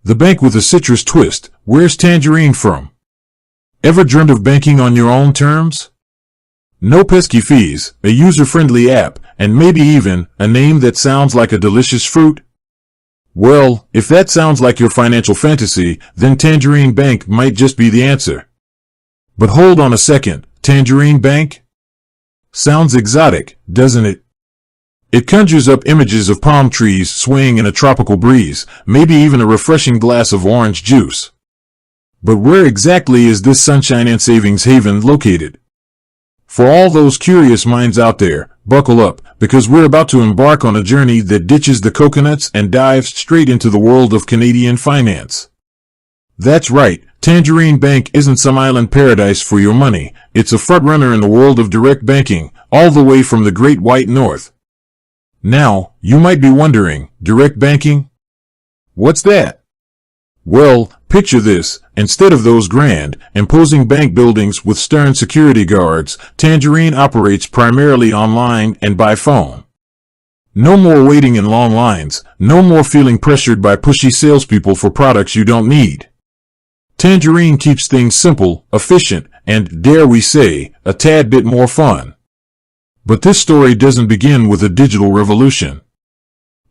The bank with a citrus twist. Where's Tangerine from? Ever dreamt of banking on your own terms? No pesky fees, a user-friendly app, and maybe even a name that sounds like a delicious fruit? Well, if that sounds like your financial fantasy, then Tangerine Bank might just be the answer. But hold on a second, Tangerine Bank? Sounds exotic, doesn't it? It conjures up images of palm trees swaying in a tropical breeze, maybe even a refreshing glass of orange juice. But where exactly is this sunshine and savings haven located? For all those curious minds out there, buckle up, because we're about to embark on a journey that ditches the coconuts and dives straight into the world of Canadian finance. That's right, Tangerine Bank isn't some island paradise for your money. It's a frontrunner in the world of direct banking, all the way from the Great White North. Now, you might be wondering, direct banking? What's that? Well, picture this. Instead of those grand, imposing bank buildings with stern security guards, Tangerine operates primarily online and by phone. No more waiting in long lines, no more feeling pressured by pushy salespeople for products you don't need. Tangerine keeps things simple, efficient, and, dare we say, a tad bit more fun. But this story doesn't begin with a digital revolution.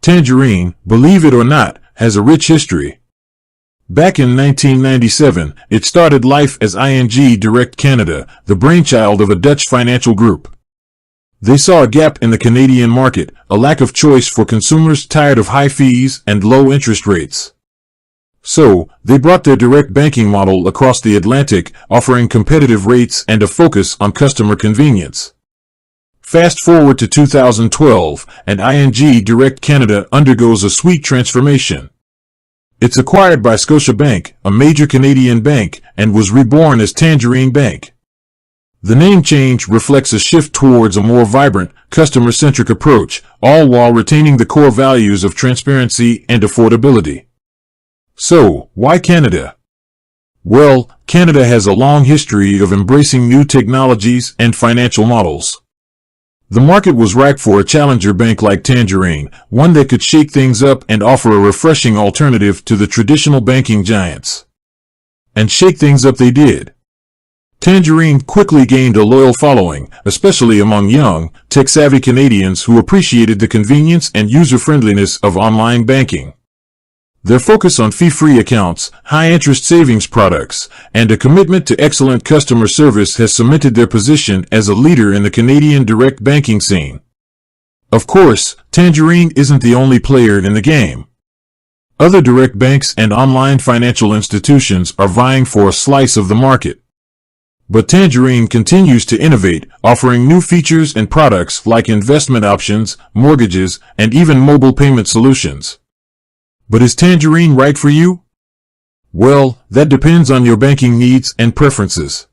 Tangerine, believe it or not, has a rich history. Back in 1997, it started life as ING Direct Canada, the brainchild of a Dutch financial group. They saw a gap in the Canadian market, a lack of choice for consumers tired of high fees and low interest rates. So, they brought their direct banking model across the Atlantic, offering competitive rates and a focus on customer convenience. Fast forward to 2012, and ING Direct Canada undergoes a sweet transformation. It's acquired by Scotiabank, a major Canadian bank, and was reborn as Tangerine Bank. The name change reflects a shift towards a more vibrant, customer-centric approach, all while retaining the core values of transparency and affordability. So, why Canada? Well, Canada has a long history of embracing new technologies and financial models. The market was ripe for a challenger bank like Tangerine, one that could shake things up and offer a refreshing alternative to the traditional banking giants. And shake things up they did. Tangerine quickly gained a loyal following, especially among young, tech-savvy Canadians who appreciated the convenience and user-friendliness of online banking. Their focus on fee-free accounts, high-interest savings products, and a commitment to excellent customer service has cemented their position as a leader in the Canadian direct banking scene. Of course, Tangerine isn't the only player in the game. Other direct banks and online financial institutions are vying for a slice of the market. But Tangerine continues to innovate, offering new features and products like investment options, mortgages, and even mobile payment solutions. But is Tangerine right for you? Well, that depends on your banking needs and preferences.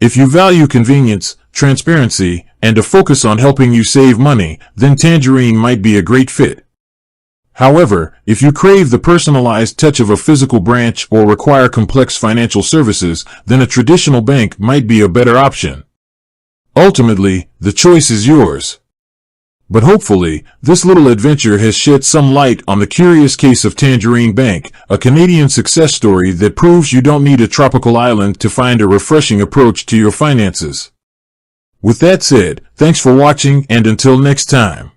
If you value convenience, transparency, and a focus on helping you save money, then Tangerine might be a great fit. However, if you crave the personalized touch of a physical branch or require complex financial services, then a traditional bank might be a better option. Ultimately, the choice is yours. But hopefully, this little adventure has shed some light on the curious case of Tangerine Bank, a Canadian success story that proves you don't need a tropical island to find a refreshing approach to your finances. With that said, thanks for watching, and until next time.